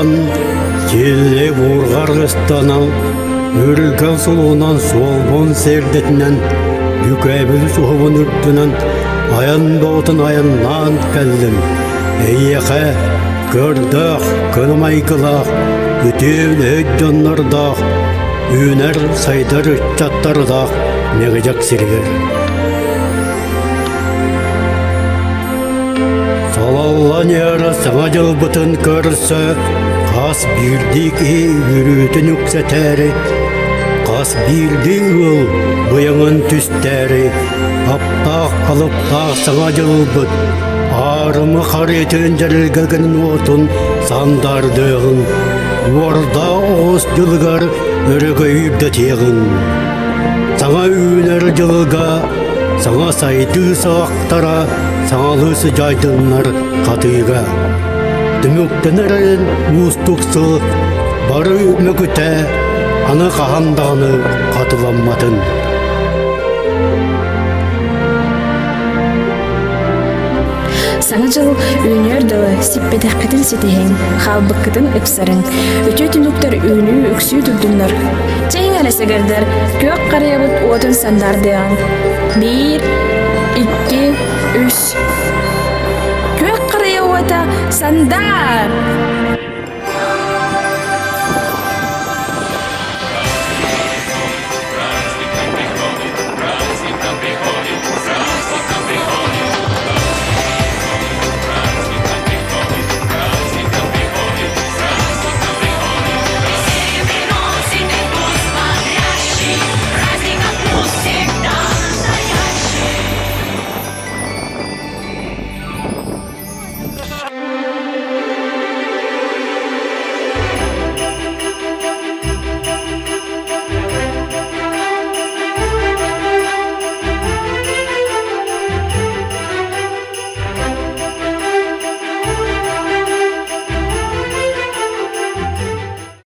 Астан келе бургаргыстанан үргал сулуунан солбон сердетинен бүкөбүл суһубун үрттүнен аян боотун аяннан келдим. Эйеха көрдөх кылмайкылах үтүн өйдөннөрдах үнер сайдар чаттардах мегежак сиргер. Салаллан яра саңа жылбытын көрсө қас бирдик үрүтүн үксетери қас бирди ыл быйыңын түстери аптақ калыптақ саңа жылбыт арымы каретин жерилген отун сандардыгын орда оғыз жылгар өрөгөйүрдө тегин саңа үнер жылга саңа сайды саактара саңалысы жайдыннар катыйга түмүктенерин устуксы бары мөкүтэ аны каханданы катыламматын. Саңа жыл үйнөр дылы сиппетеккетін сетехен, халбықкытын ыксарын, өтө түнүктөр үйнү үксүү турдуннар. Чейін әлесегердер, көк қариябыт отын сандардыған. 1, 2, 3. Көк қариябыта сандар!